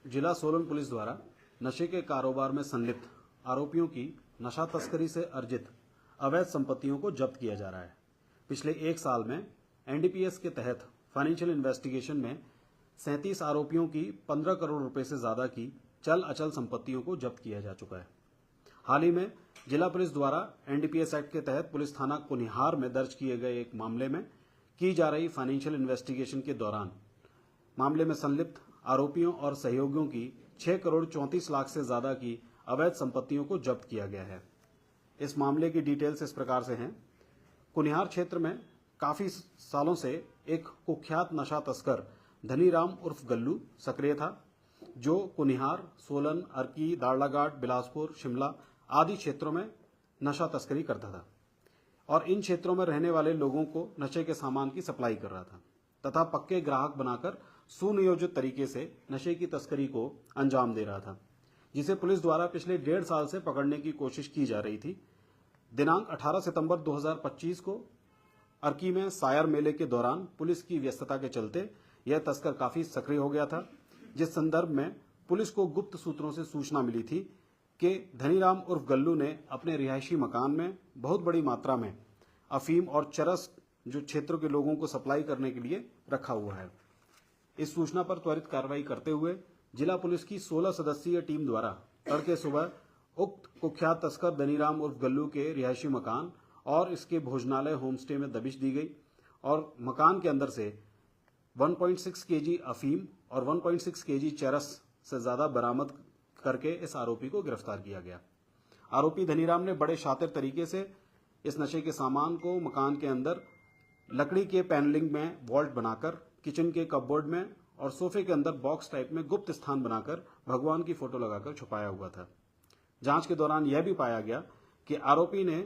जिला सोलन पुलिस द्वारा नशे के कारोबार में संलिप्त आरोपियों की नशा तस्करी से अर्जित अवैध संपत्तियों को जब्त किया जा रहा है। पिछले एक साल में एनडीपीएस के तहत फाइनेंशियल इन्वेस्टिगेशन में 37 आरोपियों की 15 करोड़ रुपए से ज्यादा की चल अचल संपत्तियों को जब्त किया जा चुका है। हाल ही में जिला पुलिस द्वारा एनडीपीएस एक्ट के तहत पुलिस थाना कुनिहार में दर्ज किए गए एक मामले में की जा रही फाइनेंशियल इन्वेस्टिगेशन के दौरान मामले में संलिप्त आरोपियों और सहयोगियों की 6 करोड़ 34 लाख से ज्यादा की अवैध संपत्तियों को जब्त किया गया है। इस मामले की डिटेल्स इस प्रकार से हैं। कुनिहार क्षेत्र में काफी सालों से एक कुख्यात नशा तस्कर धनीराम उर्फ गल्लू सक्रिय था, जो कुनिहार, सोलन, अर्की, दाड़लाघाट, बिलासपुर, शिमला आदि क्षेत्रों में नशा तस्करी करता था और इन क्षेत्रों में रहने वाले लोगों को नशे के सामान की सप्लाई कर रहा था तथा पक्के ग्राहक बनाकर सुनियोजित तरीके से नशे की तस्करी को अंजाम दे रहा था, जिसे पुलिस द्वारा पिछले 1.5 साल से पकड़ने की कोशिश की जा रही थी। दिनांक 18 सितंबर 2025 को अर्की में सायर मेले के दौरान पुलिस की व्यस्तता के चलते यह तस्कर काफी सक्रिय हो गया था, जिस संदर्भ में पुलिस को गुप्त सूत्रों से सूचना मिली थी कि धनीराम उर्फ गल्लू ने अपने रिहायशी मकान में बहुत बड़ी मात्रा में अफीम और चरस जो क्षेत्रों के लोगों को सप्लाई करने के लिए रखा हुआ है। इस सूचना पर त्वरित कार्रवाई करते हुए जिला पुलिस की 16 सदस्यीय टीम द्वारा तड़के सुबह उक्त कुख्यात तस्कर धनीराम उर्फ गल्लू के रिहायशी मकान और इसके भोजनालय होमस्टे में दबिश दी गई और मकान के अंदर से 1.6 केजी अफीम और 1.6 केजी चरस से ज्यादा बरामद करके इस आरोपी को गिरफ्तार किया गया। आरोपी धनीराम ने बड़े शातिर तरीके से इस नशे के सामान को मकान के अंदर लकड़ी के पैनलिंग में वॉल्ट बनाकर, किचन के कपबोर्ड में और सोफे के अंदर बॉक्स टाइप में गुप्त स्थान बनाकर भगवान की फोटो लगाकर छुपाया हुआ था। जांच के दौरान यह भी पाया गया कि आरोपी ने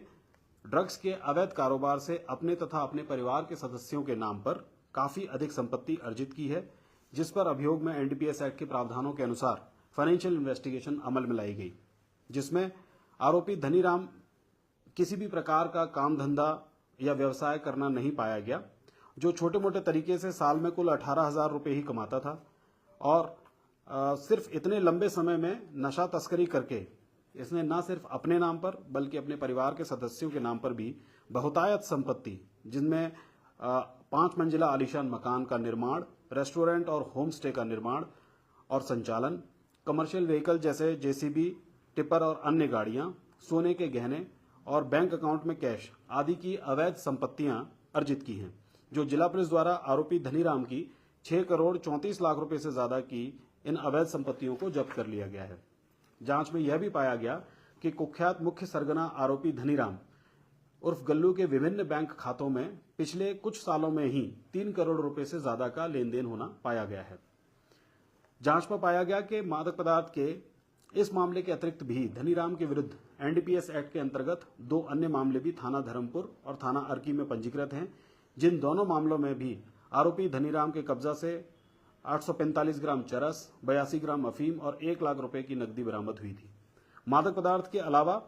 ड्रग्स के अवैध कारोबार से अपने तथा अपने परिवार के सदस्यों के नाम पर काफी अधिक संपत्ति अर्जित की है, जिस पर अभियोग में एनडीपीएस एक्ट के प्रावधानों के अनुसार फाइनेंशियल इन्वेस्टिगेशन अमल में लाई गई, जिसमें आरोपी धनीराम किसी भी प्रकार का काम धंधा या व्यवसाय करना नहीं पाया गया, जो छोटे मोटे तरीके से साल में कुल 18,000 रुपए ही कमाता था और सिर्फ इतने लंबे समय में नशा तस्करी करके इसने न सिर्फ अपने नाम पर बल्कि अपने परिवार के सदस्यों के नाम पर भी बहुतायत संपत्ति, जिनमें 5 मंजिला आलीशान मकान का निर्माण, रेस्टोरेंट और होम स्टे का निर्माण और संचालन, कमर्शियल व्हीकल जैसे जेसीबी, टिपर और अन्य गाड़ियां, सोने के गहने और बैंक अकाउंट में कैश आदि की अवैध संपत्तियां अर्जित की हैं, जो जिला पुलिस द्वारा आरोपी धनीराम की 6 करोड़ 34 लाख रुपए से ज्यादा की इन अवैध संपत्तियों को जब्त कर लिया गया है। जांच में यह भी पाया गया कि कुख्यात मुख्य सरगना आरोपी धनीराम उर्फ गल्लू के विभिन्न बैंक खातों में पिछले कुछ सालों में ही 3 करोड़ रुपए से ज्यादा का लेन देन होना पाया गया है। जांच में पाया गया कि मादक पदार्थ के इस मामले के अतिरिक्त भी धनीराम के विरुद्ध एनडीपीएस एक्ट के अंतर्गत 2 अन्य मामले भी थाना धर्मपुर और थाना अर्की में पंजीकृत हैं, जिन दोनों मामलों में भी आरोपी धनीराम के कब्जा से 845 ग्राम चरस, 82 ग्राम अफीम और 1 लाख रुपए की नकदी बरामद हुई थी। मादक पदार्थ के अलावा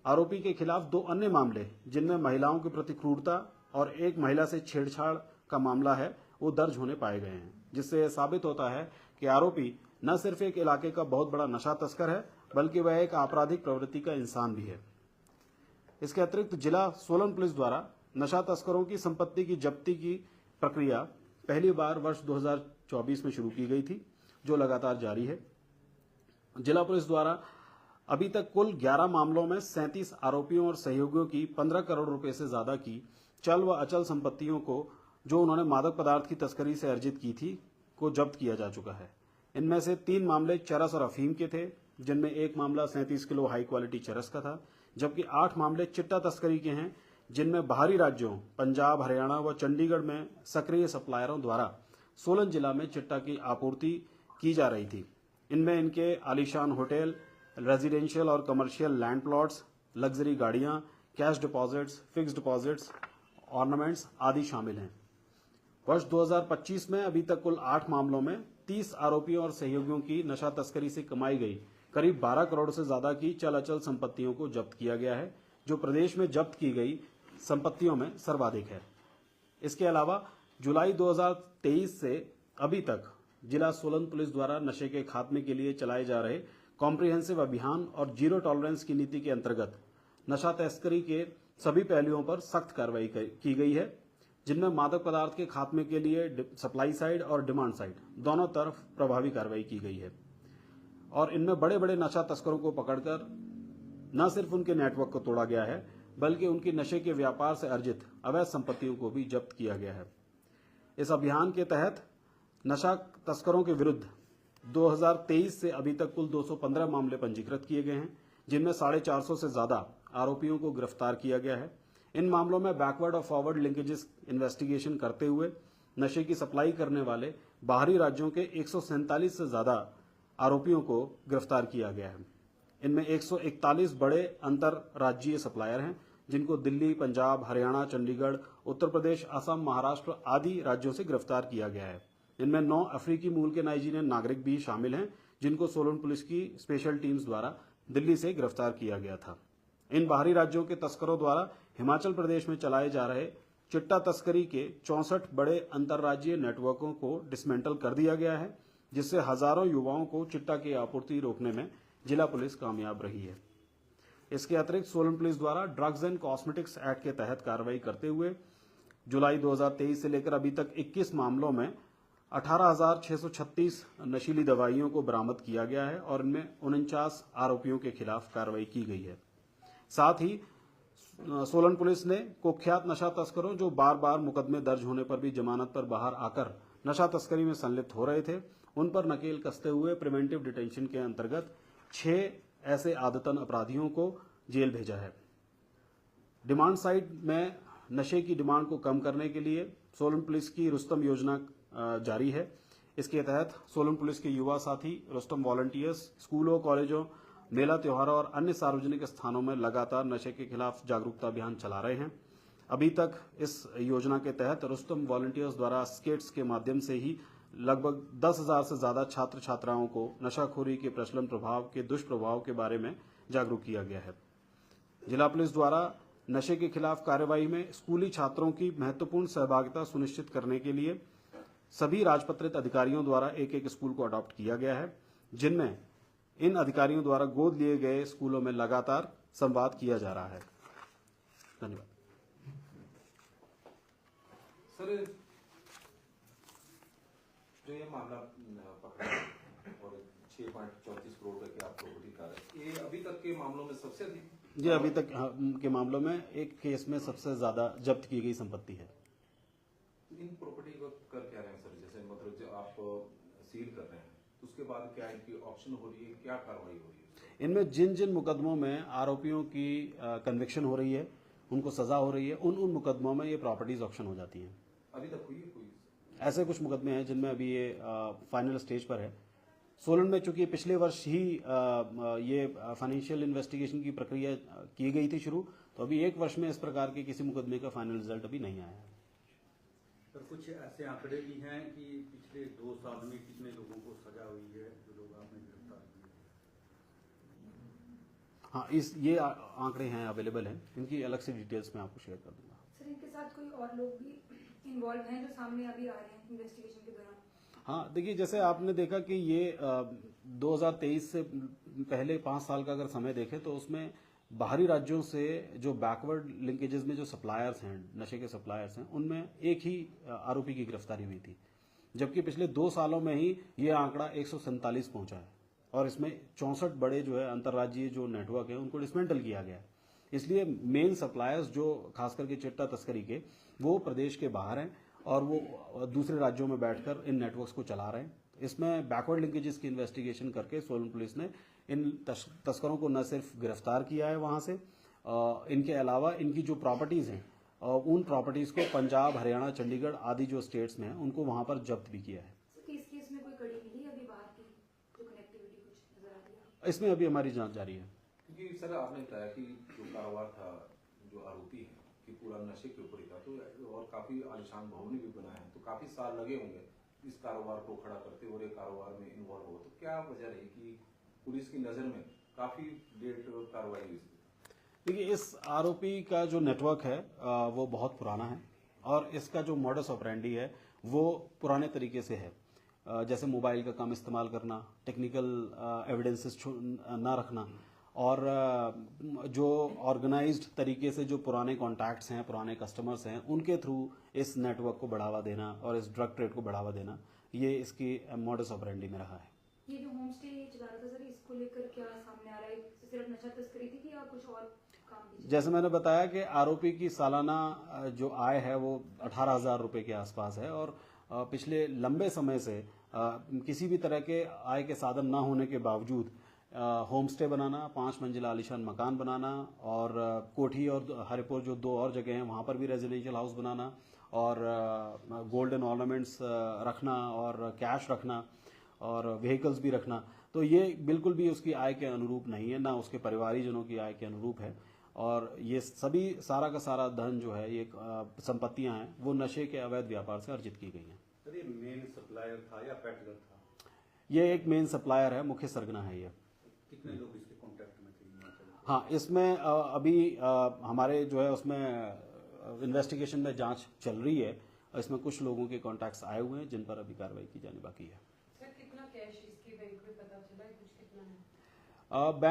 आरोपी के खिलाफ 2 अन्य मामले, जिनमें महिलाओं के प्रति क्रूरता और एक महिला से छेड़छाड़ का मामला है, वो दर्ज होने पाए गए हैं, जिससे यह साबित होता है कि आरोपी न सिर्फ एक इलाके का बहुत बड़ा नशा तस्कर है, बल्कि वह एक आपराधिक प्रवृत्ति का इंसान भी है। इसके अतिरिक्त जिला सोलन पुलिस द्वारा नशा तस्करों की संपत्ति की जब्ती की प्रक्रिया पहली बार वर्ष 2024 में शुरू की गई थी, जो लगातार जारी है। जिला पुलिस द्वारा अभी तक कुल 11 मामलों में 37 आरोपियों और सहयोगियों की 15 करोड़ रुपए से ज्यादा की चल व अचल संपत्तियों को, जो उन्होंने मादक पदार्थ की तस्करी से अर्जित की थी, को जब्त किया जा चुका है। इनमें से 3 मामले चरस और अफीम के थे, जिनमें एक मामला 37 किलो हाई क्वालिटी चरस का था, जबकि 8 मामले चिट्टा तस्करी के हैं, जिनमें बाहरी राज्यों पंजाब, हरियाणा व चंडीगढ़ में सक्रिय सप्लायरों द्वारा सोलन जिला में चिट्टा की आपूर्ति की जा रही थी। इनमें इनके आलीशान होटल, रेजिडेंशियल और कमर्शियल लैंड प्लॉट्स, लग्जरी गाड़ियां, cash deposits, fixed deposits, ornaments आदि शामिल हैं। वर्ष 2025 में अभी तक कुल 8 मामलों में 30 आरोपियों और सहयोगियों की नशा तस्करी से कमाई गई करीब 12 करोड़ से ज्यादा की चल अचल संपत्तियों को जब्त किया गया है, जो प्रदेश में जब्त की गई संपत्तियों में सर्वाधिक है। इसके अलावा जुलाई 2023 से अभी तक जिला सोलन पुलिस द्वारा नशे के खात्मे के लिए चलाए जा रहे कॉम्प्रिहेंसिव अभियान और जीरो टॉलरेंस की नीति के अंतर्गत नशा तस्करी के सभी पहलुओं पर सख्त कार्रवाई की गई है, जिनमें मादक पदार्थ के खात्मे के लिए सप्लाई साइड और डिमांड साइड दोनों तरफ प्रभावी कार्रवाई की गई है और इनमें बड़े बड़े नशा तस्करों को पकड़कर न सिर्फ उनके नेटवर्क को तोड़ा गया है, बल्कि उनकी नशे के व्यापार से अर्जित अवैध संपत्तियों को भी जब्त किया गया है। इस अभियान के तहत नशा तस्करों के विरुद्ध 2023 से अभी तक कुल 215 मामले पंजीकृत किए गए हैं, जिनमें 450 से ज्यादा आरोपियों को गिरफ्तार किया गया है। इन मामलों में बैकवर्ड और फॉरवर्ड लिंकेजेस इन्वेस्टिगेशन करते हुए नशे की सप्लाई करने वाले बाहरी राज्यों के 147 से ज्यादा आरोपियों को गिरफ्तार किया गया है। इनमें 141 बड़े अंतरराज्यीय सप्लायर हैं, जिनको दिल्ली, पंजाब, हरियाणा, चंडीगढ़, उत्तर प्रदेश, असम, महाराष्ट्र आदि राज्यों से गिरफ्तार किया गया है। इनमें 9 अफ्रीकी मूल के नाइजीरियन नागरिक भी शामिल हैं, जिनको सोलन पुलिस की स्पेशल टीम्स द्वारा दिल्ली से गिरफ्तार किया गया था। इन बाहरी राज्यों के तस्करों द्वारा हिमाचल प्रदेश में चलाए जा रहे चिट्टा तस्करी के 64 बड़े अंतरराज्यीय नेटवर्कों को डिसमेंटल कर दिया गया है, जिससे हजारों युवाओं को चिट्टा की आपूर्ति रोकने में जिला पुलिस कामयाब रही है। इसके अतिरिक्त सोलन पुलिस द्वारा ड्रग्स एंड कॉस्मेटिक्स एक्ट के तहत कार्रवाई करते हुए जुलाई 2023 से लेकर अभी तक 21 मामलों में 18,636 नशीली दवाइयों को बरामद किया गया है और इनमें 49 आरोपियों के खिलाफ कार्रवाई की गई है। साथ ही सोलन पुलिस ने कुख्यात नशा तस्करों जो बार बार मुकदमे दर्ज होने पर भी जमानत पर बाहर आकर नशा तस्करी में संलिप्त हो रहे थे, उन पर नकेल कसते हुए प्रिवेंटिव डिटेंशन के अंतर्गत 6 ऐसे आदतन अपराधियों को जेल भेजा है। डिमांड साइड में नशे की डिमांड को कम करने के लिए सोलन पुलिस की रुस्तम योजना जारी है। इसके तहत सोलन पुलिस के युवा साथी रुस्तम वॉलंटियर्स स्कूलों, कॉलेजों, मेला त्योहारों और अन्य सार्वजनिक स्थानों में लगातार नशे के खिलाफ जागरूकता अभियान चला रहे हैं। अभी तक इस योजना के तहत रुस्तम वॉलंटियर्स द्वारा स्केट्स के माध्यम से ही लगभग 10,000 से ज्यादा छात्र छात्राओं को नशाखोरी के प्रचलन प्रभाव के दुष्प्रभाव के बारे में जागरूक किया गया है। जिला पुलिस द्वारा नशे के खिलाफ कार्रवाई में स्कूली छात्रों की महत्वपूर्ण सहभागिता सुनिश्चित करने के लिए सभी राजपत्रित अधिकारियों द्वारा एक स्कूल को अडॉप्ट किया गया है, जिनमें इन अधिकारियों द्वारा गोद लिए गए स्कूलों में लगातार संवाद किया जा रहा है। धन्यवाद। सर, जो ये मामला पकड़ा और 6.34 करोड़ रुपए के आप प्रॉपर्टी का है, ये अभी तक के मामलों में सबसे अधिक? जी, अभी तक के मामलों में एक केस में सबसे ज्यादा जब्त की गई संपत्ति है। इन प्रॉपर्टी को कर क्या रहे हैं सर? जैसे मतलब जो आप सील कर रहे हैं, उसके बाद क्या इनकी ऑक्शन हो रही है, क्या कार्रवाई हो रही है? इनमें जिन जिन मुकदमों में आरोपियों की कन्विक्शन हो रही है, उनको सजा हो रही है, उन मुकदमों में ये प्रॉपर्टीज ऑक्शन हो जाती हैं। अभी तक हुई है कोई? ऐसे कुछ मुकदमे हैं जिनमें अभी ये फाइनल स्टेज पर है। सोलन में चूंकि पिछले वर्ष ही ये फाइनेंशियल इन्वेस्टिगेशन की प्रक्रिया की गई थी शुरू, तो अभी 1 वर्ष में इस प्रकार के किसी मुकदमे का फाइनल रिजल्ट अभी नहीं आया है। पर कुछ ऐसे आंकड़े भी हैं कि पिछले 2 साल में कितने लोगों को सजा हुई है, जो लोग आपने गिरफ्तार किए? हाँ, ये आंकड़े हैं, अवेलेबल हैं। इनकी अलग से डिटेल्स मैं आपको शेयर कर दूंगा। सर, इनके साथ कोई और लोग भी इन्वॉल्व हैं जो सामने अभी आ रहे हैं इन्वेस्टिगेशन के दौरान? हाँ, देखिए, जैसे आपने देखा कि ये 2023 से पहले 5 साल का अगर समय देखें तो उसमें बाहरी राज्यों से जो बैकवर्ड लिंकेजेस में जो सप्लायर्स हैं, नशे के सप्लायर्स हैं, उनमें एक ही आरोपी की गिरफ्तारी हुई थी, जबकि पिछले 2 सालों में ही ये आंकड़ा 147 पहुंचा है और इसमें 64 बड़े जो है अंतर्राज्यीय जो नेटवर्क है उनको डिसमेंटल किया गया है। इसलिए मेन सप्लायर्स जो खास करके चिट्टा तस्करी के, वो प्रदेश के बाहर हैं और वो दूसरे राज्यों में बैठकर इन नेटवर्क्स को चला रहे हैं। इसमें बैकवर्ड लिंकेजेस की इन्वेस्टिगेशन करके सोलन पुलिस ने इन तस्करों को न सिर्फ गिरफ्तार किया है वहां से, इनके अलावा इनकी जो प्रॉपर्टीज हैं उन प्रॉपर्टीज को पंजाब, हरियाणा, चंडीगढ़ आदि जो स्टेट्स में हैं उनको वहां पर जब्त भी किया है। इस केस में कोई कड़ी मिली अभी बाहर की जो कनेक्टिविटी कुछ नजर आती है? इसमें अभी हमारी जांच जारी है। क्योंकि सर आपने बताया कि जो कारोबार था, जो आरोपी है कि पूरा नशे के ऊपर ही था, तो और काफी आलिशान भवन भी बनाए हैं, तो काफी साल लगे होंगे इस कारोबार को खड़ा करते और ये कारोबार में इन्वॉल्व हो। तो क्या वजह रही कि पुलिस की नजर में काफी लेट कार्रवाई हुई? देखिए, इस आरोपी का जो नेटवर्क है वो बहुत पुराना है और इसका जो मॉडस ऑपरेंडी है वो पुराने तरीके से है। जैसे मोबाइल का कम इस्तेमाल करना, टेक्निकल एविडेंसेस ना रखना, और जो ऑर्गेनाइज्ड तरीके से जो पुराने कॉन्टैक्ट्स हैं, पुराने कस्टमर्स हैं, उनके थ्रू इस नेटवर्क को बढ़ावा देना और इस ड्रग ट्रेड को बढ़ावा देना, ये इसकी मॉडस ऑपरेंडी में रहा है। ये जो होम स्टे चला रहा था सर, इसको लेकर क्या सामने आ रहा है? सिर्फ नशा तस्करी थी कि या कुछ और काम भी? जैसे मैंने बताया कि आरोपी की सालाना जो आय है वो 18,000 रुपये के आसपास है, और पिछले लंबे समय से किसी भी तरह के आय के साधन ना होने के बावजूद होम स्टे बनाना, 5 मंजिला आलीशान मकान बनाना, और कोठी और हरिपुर जो 2 और जगह हैं वहाँ पर भी रेजिडेंशियल हाउस बनाना, और गोल्डन ऑर्नामेंट्स रखना, और कैश रखना, और व्हीकल्स भी रखना, तो ये बिल्कुल भी उसकी आय के अनुरूप नहीं है, ना उसके परिवारीजनों की आय के अनुरूप है। और ये सभी सारा का सारा धन जो है, ये संपत्तियां हैं, वो नशे के अवैध व्यापार से अर्जित की गई हैं। सर ये मेन सप्लायर था या पेडलर था? ये एक मेन सप्लायर है, मुख्य सरगना है ये। कितने लोग इसके कांटेक्ट में थे? हाँ, इसमें अभी हमारे जो है उसमें इन्वेस्टिगेशन में जांच चल रही है, और इसमें कुछ लोगों के कॉन्टैक्ट्स आए हुए हैं जिन पर अभी कार्रवाई की जाने बाकी है। सर कितना कैश इसके बैंक में पता चला है, कुछ कितना है? बैंक